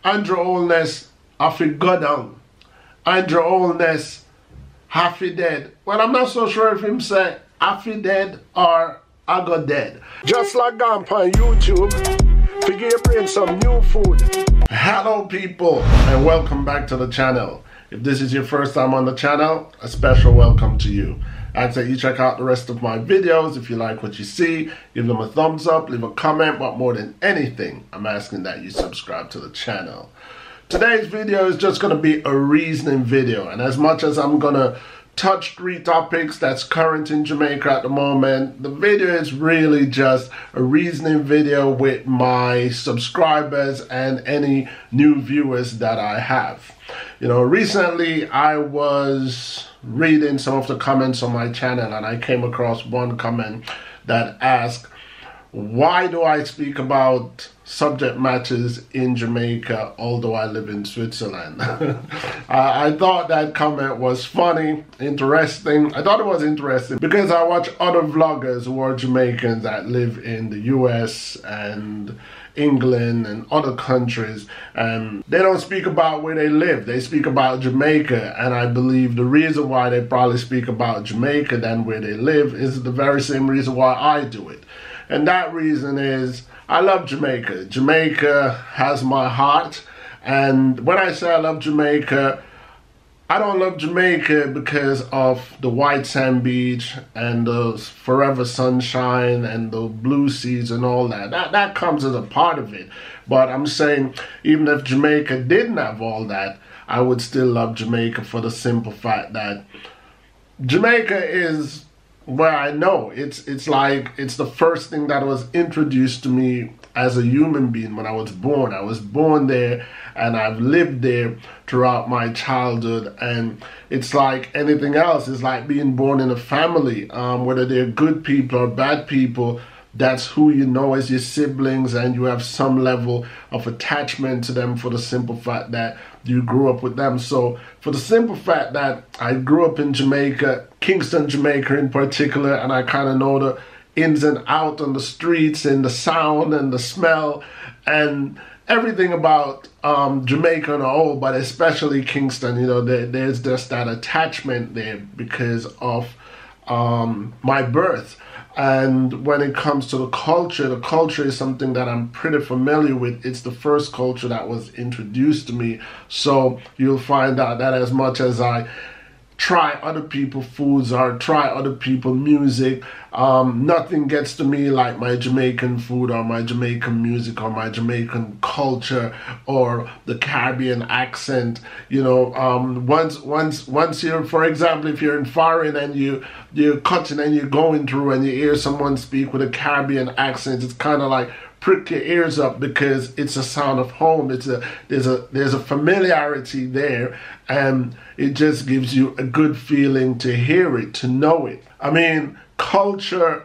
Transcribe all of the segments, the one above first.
Andrew Holness, Happy go down. Andrew Holness, Happy dead. Well, I'm not so sure if him say Happy dead or I got dead. Just like on YouTube, figure your brain some new food. Hello people, and welcome back to the channel. If this is your first time on the channel, a special welcome to you. I'd say you check out the rest of my videos. If you like what you see, give them a thumbs up, leave a comment, but more than anything, I'm asking that you subscribe to the channel. Today's video is just going to be a reasoning video, and as much as I'm going to touch 3 topics that's current in Jamaica at the moment, the video is really just a reasoning video with my subscribers and any new viewers that I have. You know, recently I was reading some of the comments on my channel and I came across one comment that asked, why do I speak about subject matters in Jamaica although I live in Switzerland? I thought that comment was funny, interesting. I thought it was interesting because I watch other vloggers who are Jamaicans that live in the US and England and other countries, and they don't speak about where they live. They speak about Jamaica, and I believe the reason why they probably speak about Jamaica than where they live is the very same reason why I do it. And that reason is I love Jamaica. Jamaica has my heart, and when I say I love Jamaica, I don't love Jamaica because of the white sand beach and the forever sunshine and the blue seas and all that. That comes as a part of it. But I'm saying even if Jamaica didn't have all that, I would still love Jamaica for the simple fact that Jamaica is where I know. It's like it's the first thing that was introduced to me as a human being when I was born. I was born there and I've lived there throughout my childhood, and it's like anything else. It's like being born in a family, whether they're good people or bad people. That's who you know as your siblings, and you have some level of attachment to them for the simple fact that you grew up with them. So for the simple fact that I grew up in Jamaica, Kingston, Jamaica in particular, and I kind of know the ins and out on the streets and the sound and the smell and everything about Jamaica on a whole, but especially Kingston. You know, there's just that attachment there because of my birth. And when it comes to the culture is something that I'm pretty familiar with. It's the first culture that was introduced to me. So you'll find out that as much as I try other people's foods or try other people's music, nothing gets to me like my Jamaican food or my Jamaican music or my Jamaican culture or the Caribbean accent. You know, once you're, for example, if you're in foreign and you're cutting and you're going through and you hear someone speak with a Caribbean accent, it's kind of like prick your ears up because it's a sound of home. There's a familiarity there, and it just gives you a good feeling to hear it, to know it. I mean, culture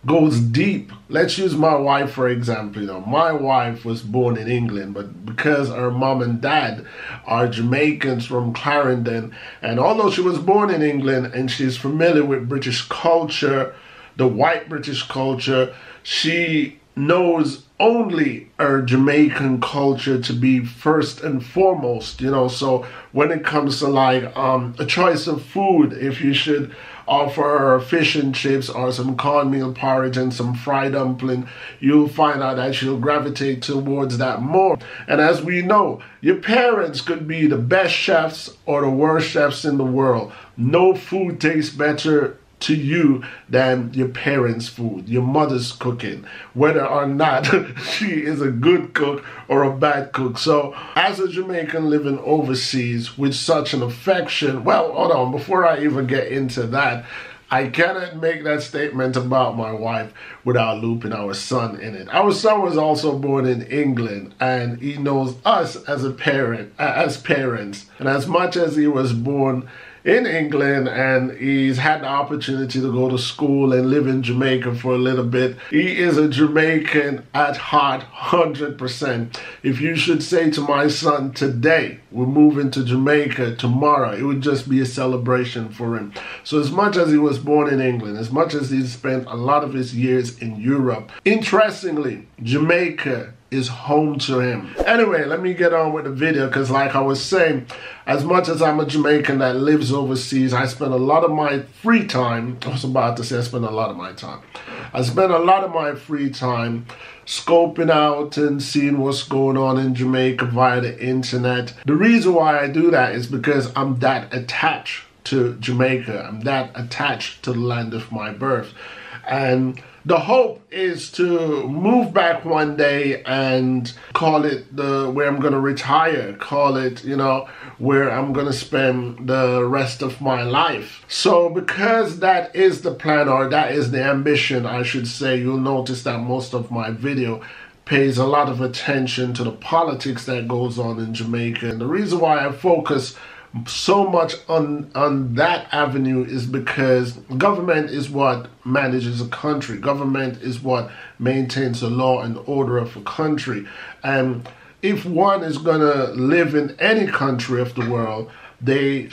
goes deep. Let's use my wife for example. You know, my wife was born in England, but because her mom and dad are Jamaicans from Clarendon, and although she was born in England and she's familiar with British culture, the white British culture, she knows only her Jamaican culture to be first and foremost, you know. So when it comes to like a choice of food, if you should offer her fish and chips or some cornmeal porridge and some fried dumpling, you'll find out that she'll gravitate towards that more. And as we know, your parents could be the best chefs or the worst chefs in the world. No food tastes better to you than your parents' food, your mother's cooking, whether or not she is a good cook or a bad cook. So as a Jamaican living overseas with such an affection, well, hold on, before I even get into that, I cannot make that statement about my wife without looping our son in it. Our son was also born in England, and he knows us as a parent, as parents. And as much as he was born in England and he's had the opportunity to go to school and live in Jamaica for a little bit, he is a Jamaican at heart, 100%. If you should say to my son today, we're moving to Jamaica tomorrow, it would just be a celebration for him. So as much as he was born in England, as much as he spent a lot of his years in Europe, interestingly, Jamaica is home to him. Anyway, let me get on with the video, because like I was saying, as much as I'm a Jamaican that lives overseas, I spend a lot of my free time, I was about to say I spend a lot of my time. I spend a lot of my free time scoping out and seeing what's going on in Jamaica via the internet. The reason why I do that is because I'm that attached to Jamaica. I'm that attached to the land of my birth. And the hope is to move back one day and call it where I'm going to retire, call it, you know, where I'm going to spend the rest of my life. So because that is the plan, or that is the ambition, I should say, you'll notice that most of my video pays a lot of attention to the politics that goes on in Jamaica. And the reason why I focus so much on that avenue is because government is what manages a country. Government is what maintains the law and order of a country. And if one is going to live in any country of the world, the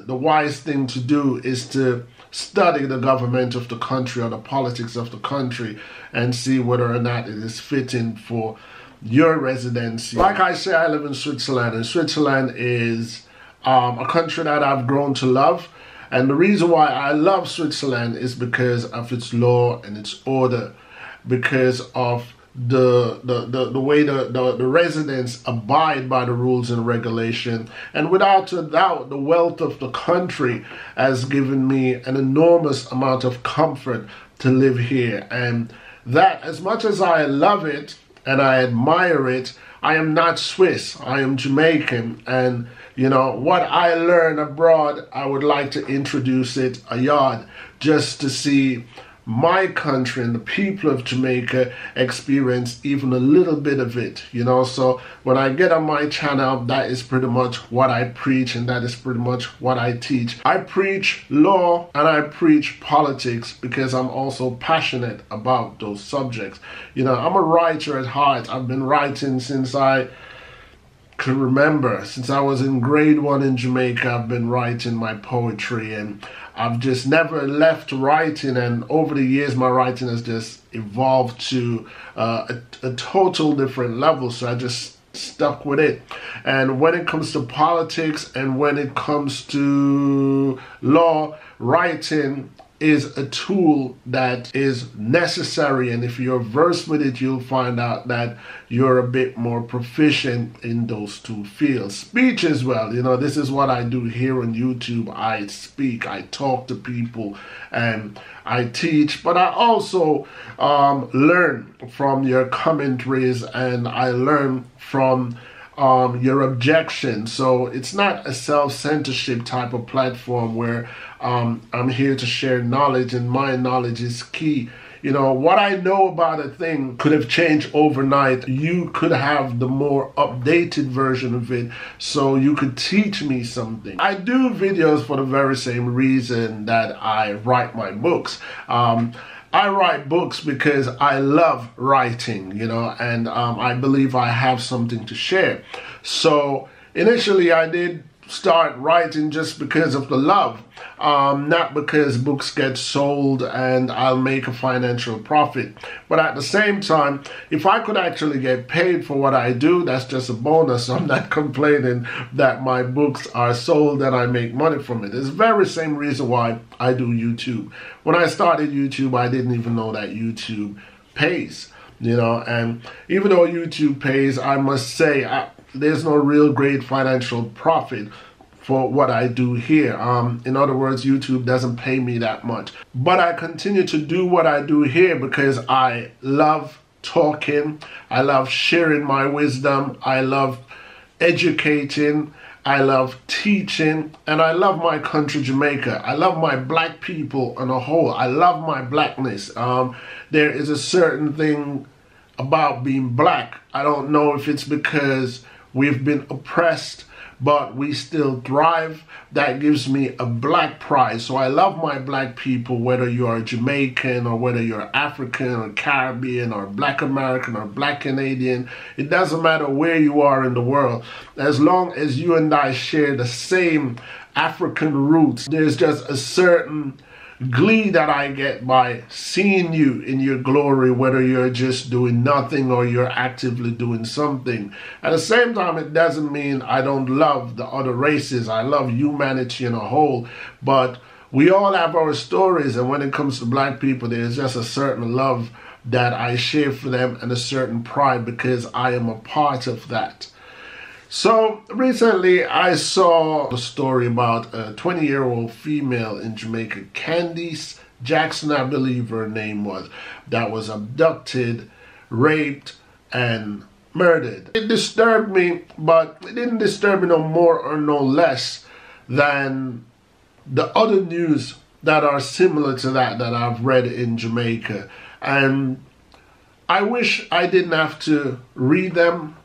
wise thing to do is to study the government of the country or the politics of the country and see whether or not it is fitting for your residency. Like I say, I live in Switzerland, and Switzerland is a country that I've grown to love. And the reason why I love Switzerland is because of its law and its order, because of the way the residents abide by the rules and regulation. And without a doubt, the wealth of the country has given me an enormous amount of comfort to live here. And that, as much as I love it and I admire it, I am not Swiss, I am Jamaican. And you know, what I learned abroad, I would like to introduce it a yard, just to see my country and the people of Jamaica experience even a little bit of it, you know. So when I get on my channel, that is pretty much what I preach, and that is pretty much what I teach. I preach law and I preach politics because I'm also passionate about those subjects. You know, I'm a writer at heart. I've been writing since I could remember. Since I was in grade 1 in Jamaica, I've been writing my poetry, and I've just never left writing. And over the years, my writing has just evolved to a total different level. So I just stuck with it. And when it comes to politics and when it comes to law, writing is a tool that is necessary, and if you're versed with it, you'll find out that you're a bit more proficient in those two fields. Speech as well, you know, this is what I do here on YouTube. I speak, I talk to people, and I teach, but I also learn from your commentaries, and I learn from your objections. So it's not a self-censorship type of platform where I'm here to share knowledge, and my knowledge is key. You know, what I know about a thing could have changed overnight. You could have the more updated version of it, so you could teach me something. I do videos for the very same reason that I write my books. I write books because I love writing, you know, and I believe I have something to share. So initially I did start writing just because of the love, not because books get sold and I'll make a financial profit. But at the same time, if I could actually get paid for what I do, that's just a bonus. I'm not complaining that my books are sold and I make money from it. It's the very same reason why I do YouTube. When I started YouTube, I didn't even know that YouTube pays, you know, and even though YouTube pays, I must say there's no real great financial profit for what I do here. In other words, YouTube doesn't pay me that much. But I continue to do what I do here because I love talking, I love sharing my wisdom, I love educating, I love teaching, and I love my country, Jamaica. I love my black people on a whole. I love my blackness. There is a certain thing about being black. I don't know if it's because we've been oppressed, but we still thrive. That gives me a black pride. So I love my black people, whether you are Jamaican or whether you're African or Caribbean or black American or black Canadian. It doesn't matter where you are in the world. As long as you and I share the same African roots, there's just a certain glee that I get by seeing you in your glory, whether you're just doing nothing or you're actively doing something. At the same time, it doesn't mean I don't love the other races. I love humanity in a whole, but we all have our stories, and when it comes to black people, there's just a certain love that I share for them and a certain pride because I am a part of that. So recently I saw a story about a 20-year-old female in Jamaica, Candice Jackson, I believe her name was, that was abducted, raped, and murdered. It disturbed me, but it didn't disturb me no more or no less than the other news that are similar to that I've read in Jamaica. And I wish I didn't have to read them.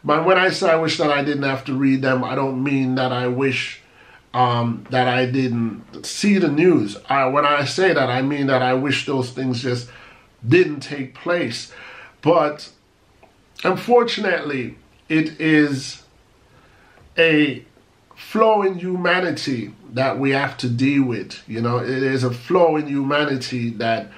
But when I say I wish that I didn't have to read them, I don't mean that I wish that I didn't see the news. When I say that, I mean that I wish those things just didn't take place. But unfortunately, it is a flaw in humanity that we have to deal with. You know, it is a flaw in humanity that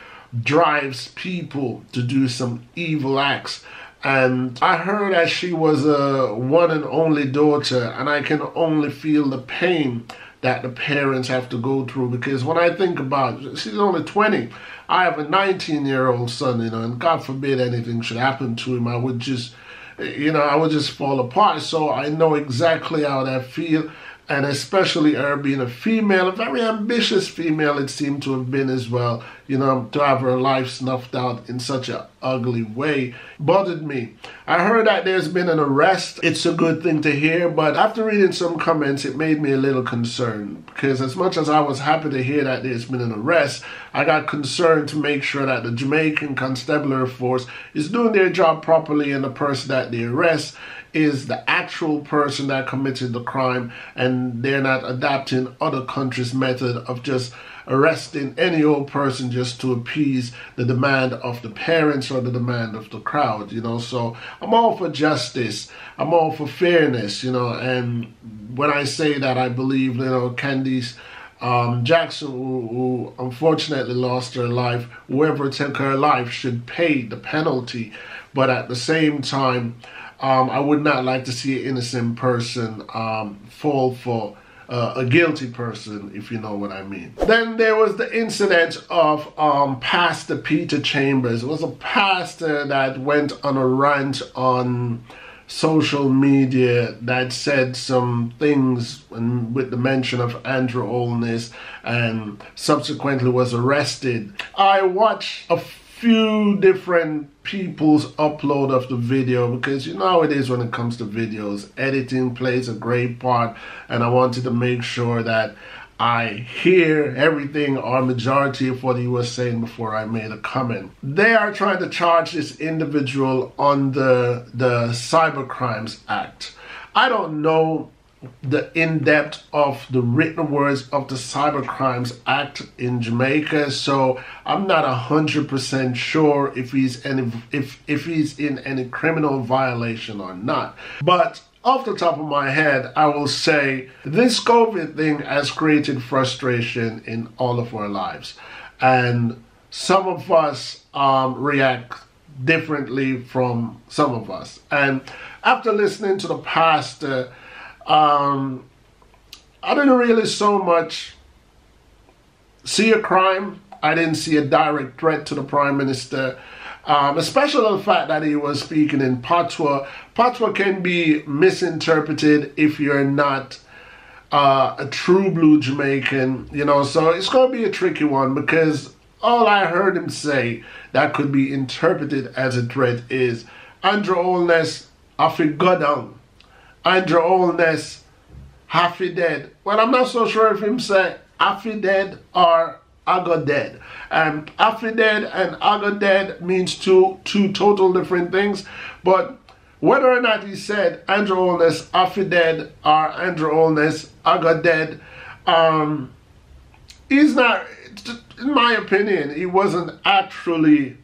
drives people to do some evil acts. And I heard that she was a one and only daughter, and I can only feel the pain that the parents have to go through, because when I think about it, she's only 20. I have a 19-year-old son, you know, and God forbid anything should happen to him, I would just, you know, I would just fall apart. So I know exactly how that feels. And especially her being a female, a very ambitious female it seemed to have been as well, you know, to have her life snuffed out in such an ugly way bothered me. I heard that there's been an arrest. It's a good thing to hear, but after reading some comments, it made me a little concerned, because as much as I was happy to hear that there's been an arrest, I got concerned to make sure that the Jamaican Constabulary Force is doing their job properly, and the person that they arrest is the actual person that committed the crime, and they're not adapting other countries' method of just arresting any old person just to appease the demand of the parents or the demand of the crowd, you know. So I'm all for justice, I'm all for fairness, you know. And when I say that, I believe, you know, Candice Jackson, who unfortunately lost her life, whoever took her life should pay the penalty. But at the same time, I would not like to see an innocent person fall for a guilty person, if you know what I mean. Then there was the incident of Pastor Peter Chambers. It was a pastor that went on a rant on social media that said some things with the mention of Andrew Holness, and subsequently was arrested. I watched a few different people's upload of the video, because you know how it is when it comes to videos. Editing plays a great part, and I wanted to make sure that I hear everything or majority of what he was saying before I made a comment. They are trying to charge this individual under the Cybercrimes Act. I don't know the in-depth of the written words of the Cybercrimes Act in Jamaica, so I'm not 100% sure if he's in any criminal violation or not. But off the top of my head, I will say this COVID thing has created frustration in all of our lives, and some of us react differently from some of us. And after listening to the pastor, I didn't really so much see a crime. I didn't see a direct threat to the Prime Minister, especially the fact that he was speaking in Patois. Patois can be misinterpreted if you're not a true blue Jamaican, you know, so it's going to be a tricky one, because all I heard him say that could be interpreted as a threat is, Andrew Holness, I feel go down. Andrew Holness, happy dead. Well, I'm not so sure if him say happy dead or I got dead. And happy dead and I got dead means two total different things. But whether or not he said Andrew Holness, happy dead, or Andrew Holness, I got dead, he's not, in my opinion, he wasn't actually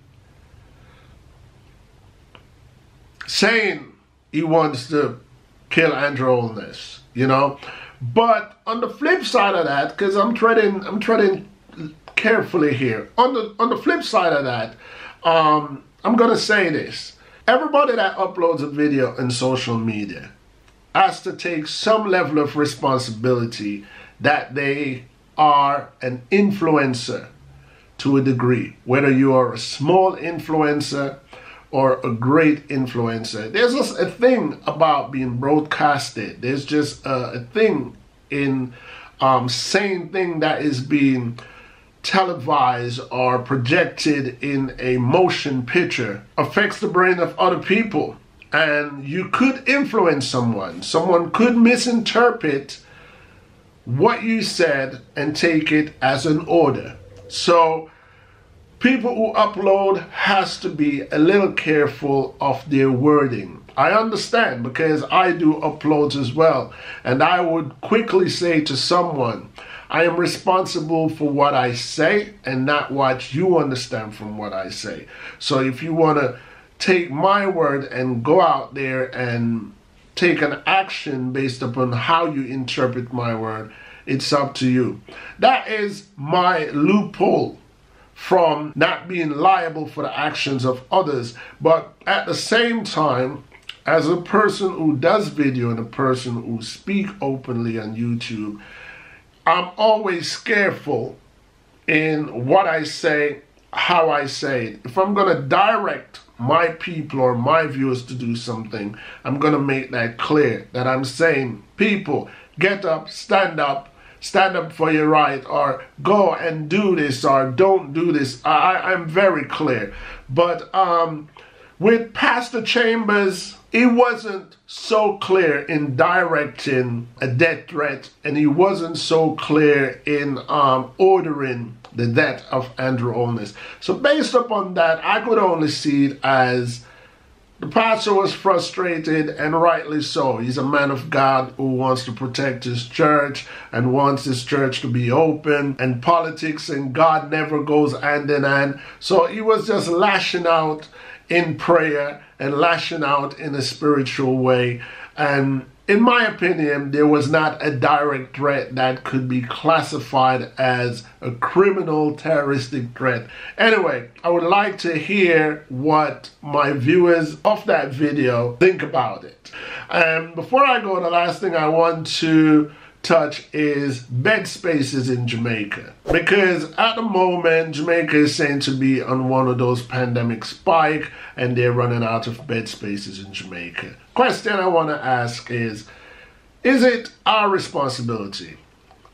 saying he wants to kill Andrew Holness, you know. But on the flip side of that, because I'm treading carefully here. On the flip side of that, I'm gonna say this. Everybody that uploads a video in social media has to take some level of responsibility that they are an influencer to a degree. Whether you are a small influencer or a great influencer, there's just a thing about being broadcasted. There's just a thing in saying thing that is being televised or projected in a motion picture affects the brain of other people, and you could influence someone. Someone could misinterpret what you said and take it as an order. So people who upload has to be a little careful of their wording. I understand, because I do uploads as well, and I would quickly say to someone, I am responsible for what I say and not what you understand from what I say. So if you want to take my word and go out there and take an action based upon how you interpret my word, it's up to you. That is my loophole from not being liable for the actions of others. But at the same time, as a person who does video and a person who speak openly on YouTube, I'm always careful in what I say, how I say it. If I'm going to direct my people or my viewers to do something, I'm going to make that clear, that I'm saying, people, get up, stand up for your right, or go and do this, or don't do this. I'm very clear. But with Pastor Chambers, he wasn't so clear in directing a death threat, and he wasn't so clear in ordering the death of Andrew Holness. So based upon that, I could only see it as the pastor was frustrated, and rightly so. He's a man of God who wants to protect his church and wants his church to be open, and politics and God never goes hand in hand. So he was just lashing out in prayer and lashing out in a spiritual way. And in my opinion, there was not a direct threat that could be classified as a criminal terroristic threat. Anyway, I would like to hear what my viewers of that video think about it. And before I go, the last thing I want to touch is bed spaces in Jamaica, because at the moment Jamaica is saying to be on one of those pandemic spike, and they're running out of bed spaces in Jamaica. Question I want to ask is it our responsibility,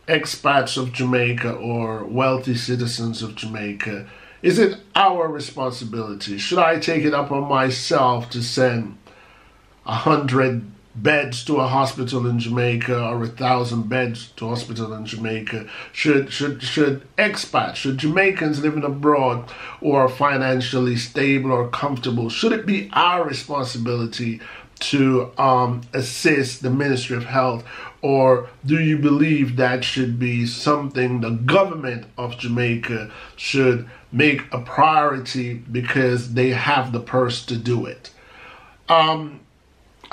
expats of Jamaica or wealthy citizens of Jamaica, is it our responsibility? Should I take it up on myself to send 100 beds to a hospital in Jamaica, or 1,000 beds to a hospital in Jamaica? Should expats, should Jamaicans living abroad or financially stable or comfortable, should it be our responsibility to assist the Ministry of Health, or do you believe that should be something the government of Jamaica should make a priority because they have the purse to do it?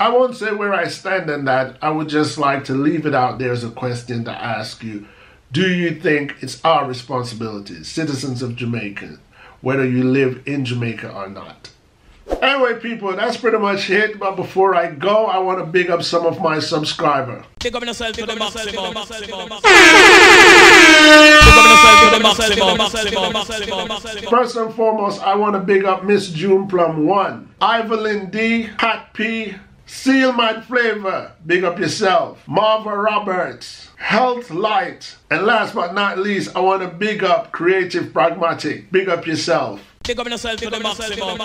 I won't say where I stand on that. I would just like to leave it out there as a question to ask you. Do you think it's our responsibility, citizens of Jamaica, whether you live in Jamaica or not? Anyway, people, that's pretty much it. But before I go, I want to big up some of my subscribers. Big up yourself to the maximum. First and foremost, I want to big up Miss June Plum 1, Ivelyn D, Pat P, Seal Mad Flavor, big up yourself, Marva Roberts, Health Light, and last but not least, I want to big up Creative Pragmatic, big up yourself. Big up yourself to the maximum.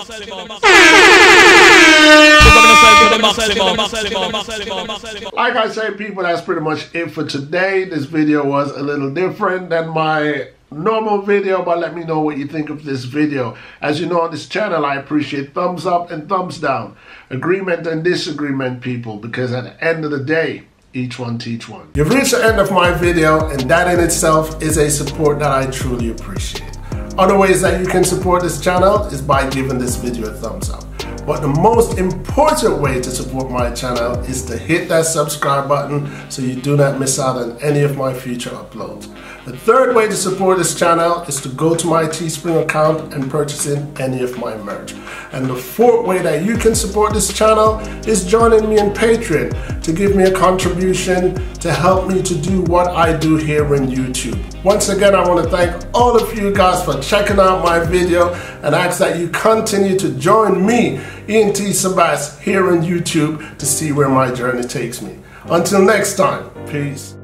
Like I say, people, that's pretty much it for today. This video was a little different than my normal video, but let me know what you think of this video. As you know, on this channel, I appreciate thumbs up and thumbs down, agreement and disagreement, people, because at the end of the day, each one teach one. You've reached the end of my video, and that in itself is a support that I truly appreciate. Other ways that you can support this channel is by giving this video a thumbs up. But the most important way to support my channel is to hit that subscribe button so you do not miss out on any of my future uploads. The third way to support this channel is to go to my Teespring account and purchasing any of my merch. And the fourth way that you can support this channel is joining me in Patreon to give me a contribution to help me to do what I do here on YouTube. Once again, I want to thank all of you guys for checking out my video and ask that you continue to join me, ENT Sebas, here on YouTube to see where my journey takes me. Until next time, peace.